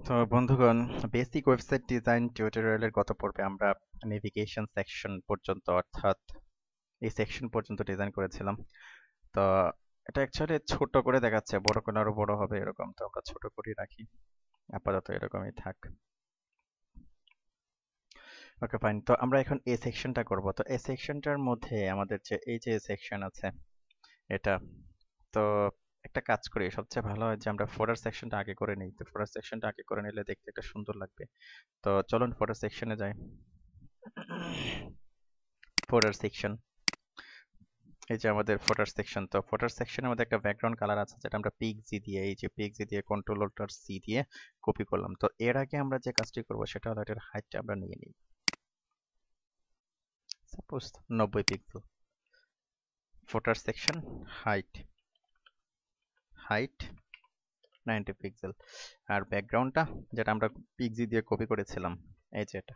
তো বন্ধুগণ, basic website design টিউটোরিয়ালের গত পর্বে আমরা নেভিগেশন সেকশন পর্যন্ত অর্থাৎ এই সেকশন পর্যন্ত ডিজাইন করেছিলাম। তো এটা অ্যাকচুয়ালি ছোট করে দেখাচ্ছে, বড় করে আরো বড় হবে এরকম, তো আমরা ছোট করেই রাখি, আপাতত এরকমই থাক। ওকে ফাইন, তো আমরা এখন এই সেকশনটা করব। তো এই সেকশনটার মধ্যে আমাদের যে এই যে সেকশন আছে এটা, তো একটা কাজ করি, সবচেয়ে ভালো হয় যে আমরা ফোটার সেকশনটা আগে করে নিই। তো ফোটার সেকশনটা আগে করে নিলে দেখতে একটা সুন্দর লাগবে। তো চলুন ফোটার সেকশনে যাই। ফোটার সেকশন, এই যে আমাদের ফোটার সেকশন। তো ফোটার সেকশনের মধ্যে একটা ব্যাকগ্রাউন্ড কালার আছে যেটা আমরা পিএক্সজি দিয়ে, এই যে পিএক্সজি দিয়ে কন্ট্রোল অল্টার সি দিয়ে কপি করলাম। তো এর আগে আমরা যে কাজটি করব সেটা হলো এটার হাইটটা আমরা নিয়ে নিই, সাপোজ 90 পিক্সেল। ফোটার সেকশন হাইট, হাইট 90 পিক্সেল। আর ব্যাকগ্রাউন্ডটা যেটা আমরা পিএক্সজি দিয়ে কপি করেছিলাম, এই যে এটা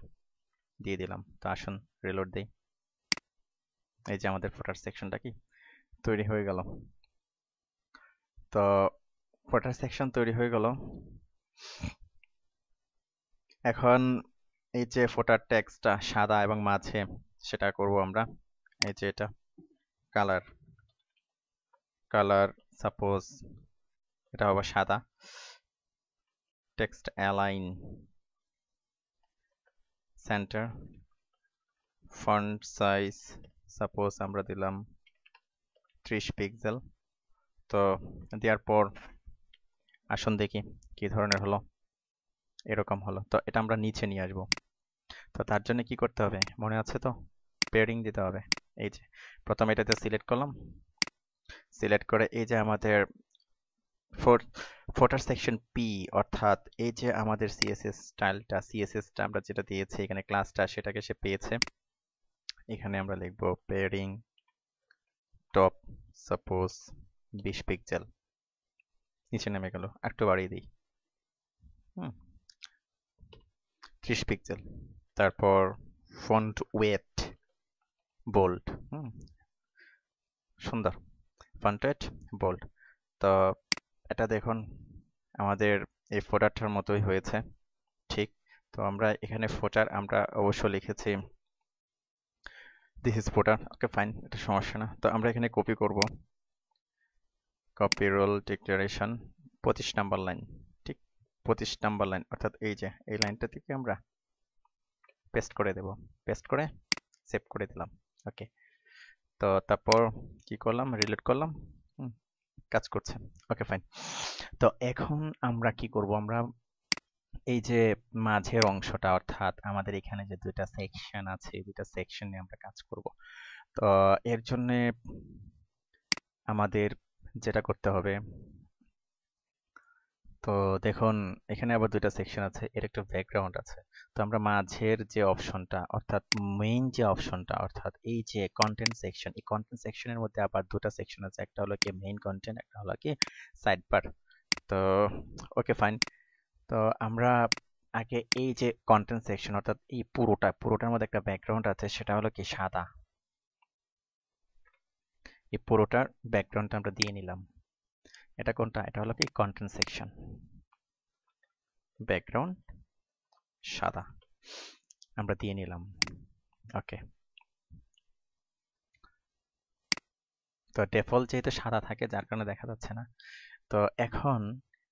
দিয়ে দিলাম। তো আসুন রিলোড দেই। এই যে আমাদের ফোটার সেকশনটা কি তৈরি হয়ে গেল। তো ফোটার সেকশন তৈরি হয়ে গেল। এখন এই যে ফোটার টেক্সটটা সাদা এবং মাঝে, সেটা করব আমরা। এই যে এটা কালার, কালার সাপোজ এটা হবে সাদা। Text align, centre, font size suppose আমরা দিলাম 30 পিক্সেল। তো দেওয়ার পর আসুন দেখি কি ধরনের হলো। এরকম হলো। তো এটা আমরা নিচে নিয়ে আসবো। তো তার জন্য কি করতে হবে মনে আছে তো? পেয়ারিং দিতে হবে। এই যে প্রথমে এটাতে সিলেক্ট করলাম, সিলেক্ট করে এই যে আমাদের ফোটার সেকশন পি, অর্থাৎ এই যে আমাদের সিএসএস স্টাইলটা, সিএসএসটা আমরা যেটা দিয়েছি এখানে ক্লাসটা, সেটাকে সে পেয়েছে। এখানে আমরা লিখবো পেয়ারিং টপ সাপোজ 20 পিক্সেল। নিচে নেমে গেল, একটু বাড়িয়ে দিই, 30 পিক্সেল। তারপর ফন্ট ওয়েট বোল্ড, সুন্দর, ফন্ট ওয়েট বোল্ড। তো এটা দেখুন আমাদের এই ফোটারটার মতোই হয়েছে ঠিক। তো আমরা এখানে ফোটার আমরা অবশ্য লিখেছি দিস ইজ ফোটার, ওকে ফাইন, এটা সমস্যা না। তো আমরা এখানে কপি করব, copy role declaration 25 number line, ঠিক 25 নাম্বার লাইন, অর্থাৎ এই যে এই লাইনটা থেকে আমরা পেস্ট করে দেব। পেস্ট করে সেভ করে দিলাম। ওকে, তো তারপর কি করলাম, রিলোড করলাম, কাজ করছে। Okay fine. তো এখন আমরা কি করব, আমরা এই যে মাঝের অংশটা, অর্থাৎ আমাদের এখানে যে দুইটা সেকশন আছে, এই দুইটা সেকশন নিয়ে আমরা কাজ করব। তো এর জন্য আমাদের যেটা করতে হবে, তো দেখুন এখানে আবার দুইটা সেকশন আছে, এর একটা ব্যাকগ্রাউন্ড আছে। তো আমরা মাঝের যে অপশনটা, অর্থাৎ মেইন যে অপশনটা, অর্থাৎ এই যে কন্টেন্ট সেকশন, এই কন্টেন্ট সেকশনের মধ্যে আবার দুটো সেকশন আছে, একটা হলো কি মেইন কন্টেন্ট, একটা হলো কি সাইড বার। তো ওকে ফাইন। তো আমরা আগে এই যে কন্টেন্ট সেকশন, অর্থাৎ এই পুরোটার মধ্যে একটা ব্যাকগ্রাউন্ড আছে, সেটা হলো কি সাদা। এই পুরোটার ব্যাকগ্রাউন্ডটা আমরা দিয়ে নিলাম। এটা কোনটা? এটা হলো কি কন্টেন্ট সেকশন, ব্যাকগ্রাউন্ড সাদা আমরা দিয়ে নিলাম। ওকে, তো ডিফল্ট যেহেতু সাদা থাকে যার কারণে দেখা যাচ্ছে না। তো এখন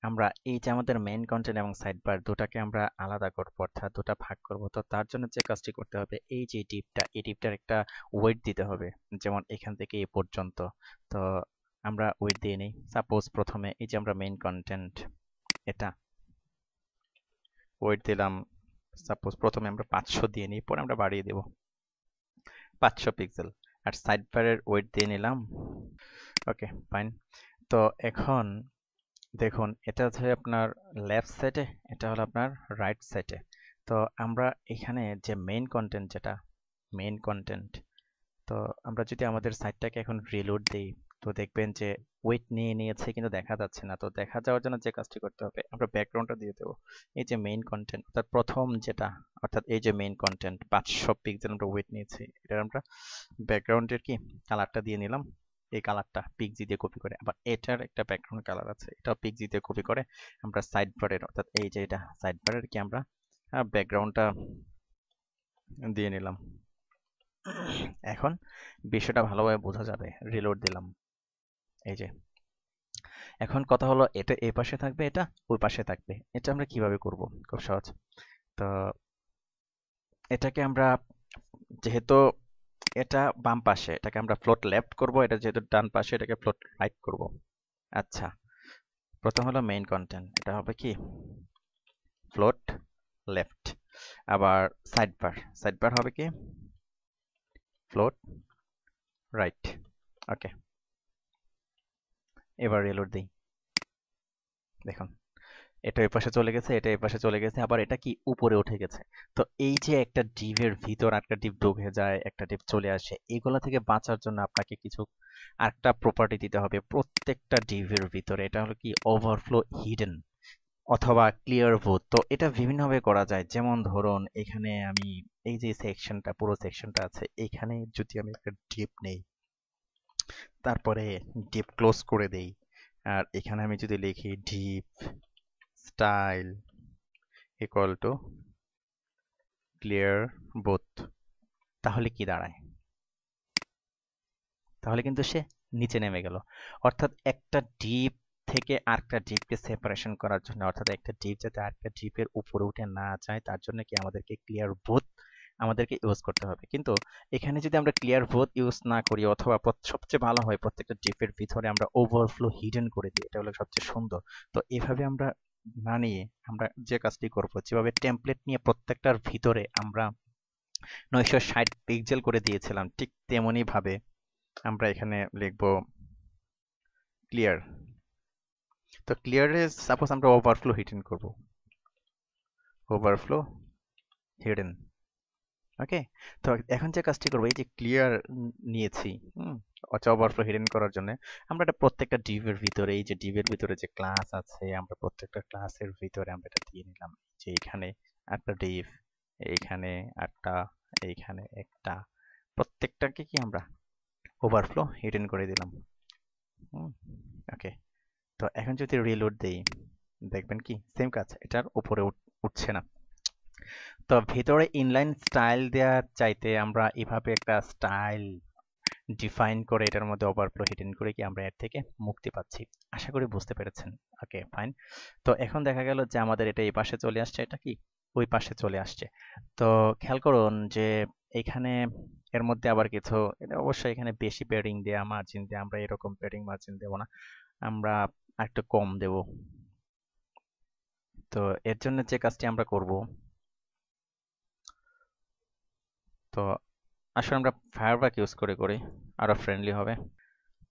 আমরা এই যে আমাদের মেইন কন্টেন্ট এবং সাইড বার দুটাকে আমরা আলাদা করব, অর্থাৎ দুটা ভাগ করব। তো তার জন্য যে কাজটি করতে হবে, এই যে ডিপটা, এই ডিপটার একটা ওয়েট দিতে হবে, যেমন এখান থেকে এই পর্যন্ত। তো আমরা ওয়েট দিয়ে নিই। সাপোজ প্রথমে এই যে আমরা মেইন কন্টেন্ট, এটা ওয়েট দিলাম, সাপোজ প্রথমে আমরা 500 দিয়ে নিই, পরে আমরা বাড়িয়ে দেব 500 পিক্সেল। আর সাইড বারের ওয়েট দিয়ে নিলাম। Okay fine. তো এখন দেখুন এটা হচ্ছে আপনার লেফট সাইডে, এটা হলো আপনার রাইট সাইডে। তো আমরা এখানে যে মেইন কন্টেন্ট, যেটা মেইন কন্টেন্ট, তো আমরা যদি আমাদের সাইটটাকে এখন রিলোড দিই, তো দেখবেন যে ওয়েট নিয়ে নিয়েছে কিন্তু দেখা যাচ্ছে না। তো দেখা যাওয়ার জন্য যে কাজটি করতে হবে, আমরা ব্যাকগ্রাউন্ডটা দিয়ে দেবো। এই যে মেইন কন্টেন্ট, অর্থাৎ প্রথম যেটা, অর্থাৎ এই যে মেইন কন্টেন্ট 500 পিক্সেল আমরা ওয়েট নিয়েছি, এটা আমরা ব্যাকগ্রাউন্ডের কি কালারটা দিয়ে নিলাম। এই কালারটা পিক্সি দিয়ে কপি করে, আবার এটার একটা ব্যাকগ্রাউন্ড কালার আছে, এটাও পিক্সি দিয়ে কপি করে আমরা সাইড বারের, অর্থাৎ এই যে এটা সাইড বারের কি আমরা ব্যাকগ্রাউন্ডটা দিয়ে নিলাম। এখন বিষয়টা ভালোভাবে বোঝা যাবে। রিলোড দিলাম, এই যে এখন কথা হলো এটা এই পাশে থাকবে, এটা ওই পাশে থাকবে। এটা আমরা কিভাবে করব? খুব সহজ। তো এটাকে আমরা, যেহেতু এটা বাম পাশে, এটাকে আমরা ফ্লোট লেফট করব, এটা যেহেতু ডান পাশে, এটাকে ফ্লোট রাইট করব। আচ্ছা, প্রথম হলো মেইন কন্টেন্ট, এটা হবে কি ফ্লোট লেফট। আবার সাইড বার হবে কি ফ্লোট রাইট। ওকে, এবার রিলোড দিই। দেখুন এটা এই পাশে চলে গেছে, এটা এই পাশে চলে গেছে, আবার এটা কি উপরে উঠে গেছে। তো এই যে একটা ডিভের ভিতর একটা ডিভ ঢুকে যায়, একটা ডিভ চলে আসে, এগুলা থেকে বাঁচার জন্য আপনাকে কিছু আরেকটা প্রপার্টি দিতে হবে প্রত্যেকটা ডিভের ভিতরে। এটা হলো কি ওভারফ্লো হিডেন অথবা ক্লিয়ার বোথ। তো এটা বিভিন্নভাবে করা যায়। যেমন ধরুন এখানে আমি এই যে সেকশনটা, পুরো সেকশনটা আছে, এখানে যদি আমি একটা ডিপ নেই, তারপরে ডিপ ক্লোজ করে দেই, আর এখানে আমি যদি লিখি deep style equal to clear both, তাহলে কি দাঁড়ায়? তাহলে কিন্তু সে নিচে নেমে গেল। অর্থাৎ একটা ডিপ থেকে আরেকটা ডিপকে সেপারেশন করার জন্য, অর্থাৎ একটা ডিপ যাতে আরেকটা ডিপের উপরে উঠে না যায়, তার জন্য কি আমাদেরকে ক্লিয়ার বোথ আমাদেরকে ইউজ করতে হবে। কিন্তু এখানে যদি আমরা ক্লিয়ার বোথ ইউজ না করি, অথবা সবচেয়ে ভালো হয় প্রত্যেকটা ডিপের ভিতরে আমরা ওভারফ্লো হিডেন করে দিই, এটা হলো সবচেয়ে সুন্দর। তো এভাবে আমরা না নিয়ে আমরা যে কাজটি করব, যেভাবে টেমপ্লেট নিয়ে প্রত্যেকটার ভিতরে আমরা 960 পিক্সেল করে দিয়েছিলাম, ঠিক তেমনি ভাবে আমরা এখানে লিখব ক্লিয়ার। তো ক্লিয়ারে সাপোজ আমরা ওভারফ্লো হিডেন করব, ওভারফ্লো হিডেন। ওকে, তো এখন যে কাজটি করবো, এই যে ক্লিয়ার নিয়েছি আচ্ছা ওভারফ্লো হিডেন করার জন্য, আমরা এটা প্রত্যেকটা ডিভের ভিতরে, এই যে ডিভের ভিতরে যে ক্লাস আছে, আমরা প্রত্যেকটা ক্লাসের ভিতরে আমরা এটা দিয়ে নিলাম। যে এখানে একটা ডিভ, এইখানে একটা, এইখানে একটা, প্রত্যেকটাকে কি আমরা ওভারফ্লো হিডেন করে দিলাম। ওকে, তো এখন যদি রিলোড দেই, দেখবেন কি সেম কাজ, এটার উপরে উঠছে না। তো ভিতরে ইনলাইন স্টাইল দেওয়ার চাইতে আমরা এভাবে একটা স্টাইল ডিফাইন করে এটার মধ্যে ওভারফ্লো হিডেন করে কি আমরা এর থেকে মুক্তি পাচ্ছি। আশা করি বুঝতে পেরেছেন। Okay fine. তো এখন দেখা গেল যে আমাদের এটা এই পাশে চলে আসছে, এটা কি ওই পাশে চলে আসছে। তো খেয়াল করুন যে এখানে এর মধ্যে আবার কিছু, এটা অবশ্যই এখানে বেশি প্যাডিং দেয়া, মার্জিন দেয়া, আমরা এরকম প্যাডিং মার্জিন দেব না, আমরা একটু কম দেব। তো এর জন্য যে কাজটি আমরা করব, তো আসলে আমরা ফায়ারবাক ইউজ করে করি, আরো ফ্রেন্ডলি হবে।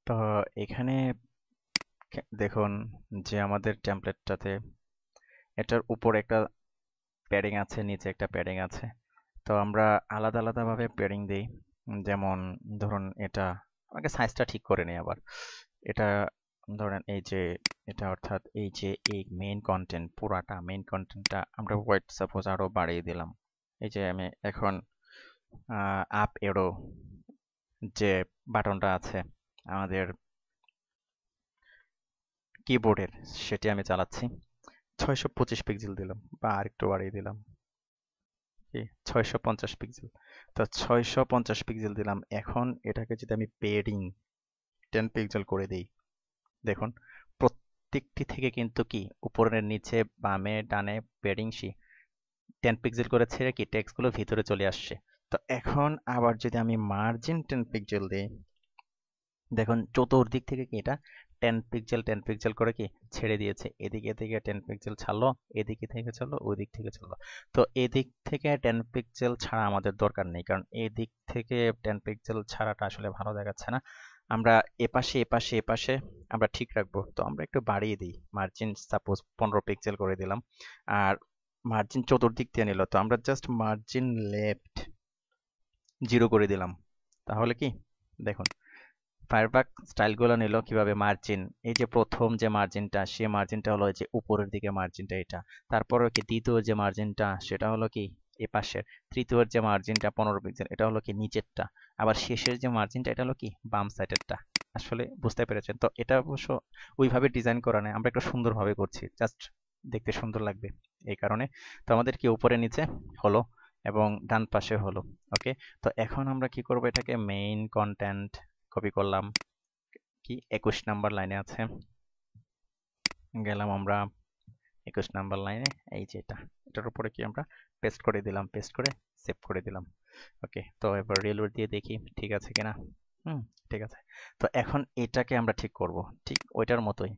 তো এখানে দেখুন যে আমাদের টেমপ্লেটটাতে এটার উপর একটা প্যাডিং আছে, নিচে একটা প্যাডিং আছে। তো আমরা আলাদা আলাদা ভাবে প্যাডিং দিই। যেমন ধরুন এটা, আমাকে সাইজটা ঠিক করে নিই আবার। এটা ধরেন এই যে এটা, অর্থাৎ এই যে এই মেইন কন্টেন্ট, পুরাটা মেইন কন্টেন্টটা আমরা ওয়েট সাপোজ আরো বাড়িয়ে দিলাম। এই যে আমি এখন আপ এরো যে বাটনটা আছে আমাদের কিবোর্ডের, সেটি আমি চালাচ্ছি। 625 পিক্সেল দিলাম, বা আরেকটু বাড়িয়ে দিলাম, কি 650 পিক্সেল। তো 650 পিক্সেল দিলাম। এখন এটাকে যদি আমি পেডিং 10 পিক্সেল করে দিই, দেখুন প্রত্যেকটি থেকে কিন্তু কি উপরের নিচে বামে ডানে পেডিং 10 পিক্সেল করে ছেড়ে কি টেক্সটগুলো ভিতরে চলে আসছে। তো এখন আবার যদি আমি মার্জিন 10 পিক্সেল দিই, দেখুন চতুর্দিক থেকে কি এটা 10 পিক্সেল 10 পিক্সেল করে কি ছেড়ে দিয়েছে। এদিকে থেকে 10 পিক্সেল ছাড়লো, এদিকে থেকে ছাড়লো, ওই দিক থেকে ছাড়লো। তো এদিক থেকে 10 পিক্সেল ছাড়া আমাদের দরকার নেই, কারণ এদিক থেকে 10 পিক্সেল ছাড়াটা আসলে ভালো দেখাচ্ছে না। আমরা এপাশে এপাশে এপাশে আমরা ঠিক রাখবো। তো আমরা একটু বাড়িয়ে দিই, মার্জিন সাপোজ 15 পিক্সেল করে দিলাম, আর মার্জিন চতুর্দিক দিয়ে নিল। তো আমরা জাস্ট মার্জিন লেফট 0 করে দিলাম। তাহলে কি দেখুন ফায়ারবাক স্টাইলগুলো নিল কিভাবে, মার্জিন, এই যে প্রথম যে মার্জিনটা, সে মার্জিনটা হলো যে উপরের দিকে মার্জিনটা এটা, তারপরে কি দ্বিতীয় যে মার্জিনটা সেটা হলো কি এ পাশের, তৃতীয় যে মার্জিনটা 15 পিক্সেল এটা হলো কি নিচেরটা, আবার শেষের যে মার্জিনটা এটা হলো কি বাম সাইডেরটা। আসলে বুঝতে পেরেছেন। তো এটা অবশ্য ওইভাবে ডিজাইন করা নাই, আমরা একটু সুন্দরভাবে করছি, জাস্ট দেখতে সুন্দর লাগবে এই কারণে। তো আমাদের কি উপরে নিচে হলো এবং ডান পাশে হলো। ওকে, তো এখন আমরা কি করব, এটাকে মেইন কন্টেন্ট কপি করলাম, কি 21 নাম্বার লাইনে আছে, গেলাম আমরা 21 নাম্বার লাইনে, এই যে এটার উপরে কি আমরা পেস্ট করে দিলাম, পেস্ট করে সেভ করে দিলাম। ওকে, তো এবার রিলোড দিয়ে দেখি ঠিক আছে কিনা। হুম, ঠিক আছে। তো এখন এটাকে আমরা ঠিক করব, ঠিক ওইটার মতোই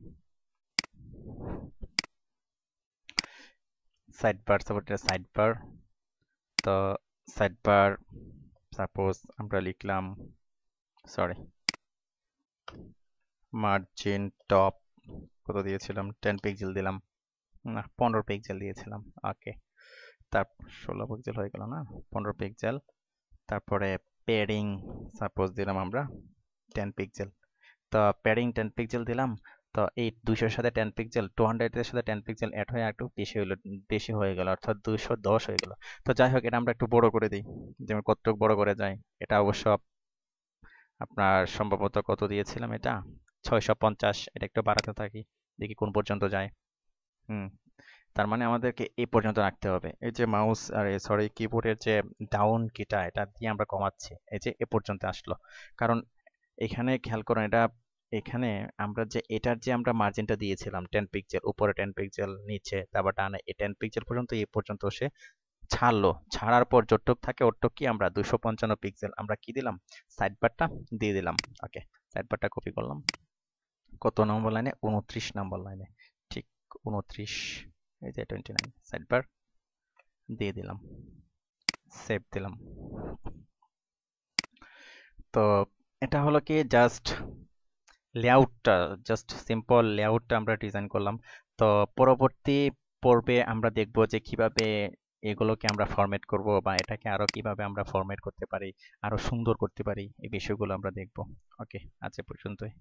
সাইড বার, সাপোজ এটা সাইড বার। তো সাইড বার সাপোজ আমরা লিখলাম, সরি, মার্জিন টপ কত দিয়েছিলাম, 10 পিক্সেল দিলাম, না 15 পিক্সেল দিয়েছিলাম। ওকে, তার 16 পিক্সেল হয়ে গেল না, 15 পিক্সেল। তারপরে প্যাডিং সাপোজ দিলাম আমরা 10 পিক্সেল। তো প্যাডিং 10 পিক্সেল দিলাম। তো এই 200 এর সাথে 10 পিক্সেল, 200 এর সাথে 10 পিক্সেল অ্যাড হয়ে একটু বেশি হলো, বেশি হয়ে গেল, অর্থাৎ 210 হয়ে গেল। তো যাই হোক, এটা আমরা একটু বড় করে দিই, যেমন কতটুকু বড় করে যায়। এটা অবশ্য আপনার সম্ভবত কত দিয়েছিলাম, এটা 650, এটা একটু বাড়াতে থাকি, দেখি কোন পর্যন্ত যায়। হুম, তার মানে আমাদেরকে এই পর্যন্ত রাখতে হবে। এই যে মাউস আর সরি কিবোর্ডের যে ডাউন কিটা, এটা দিয়ে আমরা কমাচ্ছি, এই যে এ পর্যন্ত আসলো। কারণ এখানে খেয়াল করুন, এটা এখানে আমরা যে এটার যে আমরা মার্জিনটা দিয়েছিলাম 10 পিক্সেল, উপরে 10 পিক্সেল, নিচে তারপর ডানে এই 10 পিক্সেল পর্যন্ত, এই পর্যন্ত সে ছাড়লো। ছাড়ার পর যতটুক থাকে ওটুক কি আমরা 255 পিক্সেল আমরা কি দিলাম, সাইড বারটা দিয়ে দিলাম। ওকে, সাইড বারটা কপি করলাম, কত নম্বর লাইনে, 29 নম্বর লাইনে, ঠিক 29, এই যে 29 সাইড বার দিয়ে দিলাম, সেভ দিলাম। তো এটা হলো কি জাস্ট লেআউটটা, জাস্ট সিম্পল লেআউটটা আমরা ডিজাইন করলাম। তো পরবর্তী পর্বে আমরা দেখব যে কিভাবে এগুলোকে আমরা ফরম্যাট করব, বা এটাকে আরো কিভাবে আমরা ফরম্যাট করতে পারি, আরো সুন্দর করতে পারি, এই বিষয়গুলো আমরা দেখব। ওকে, আজ এ পর্যন্তই।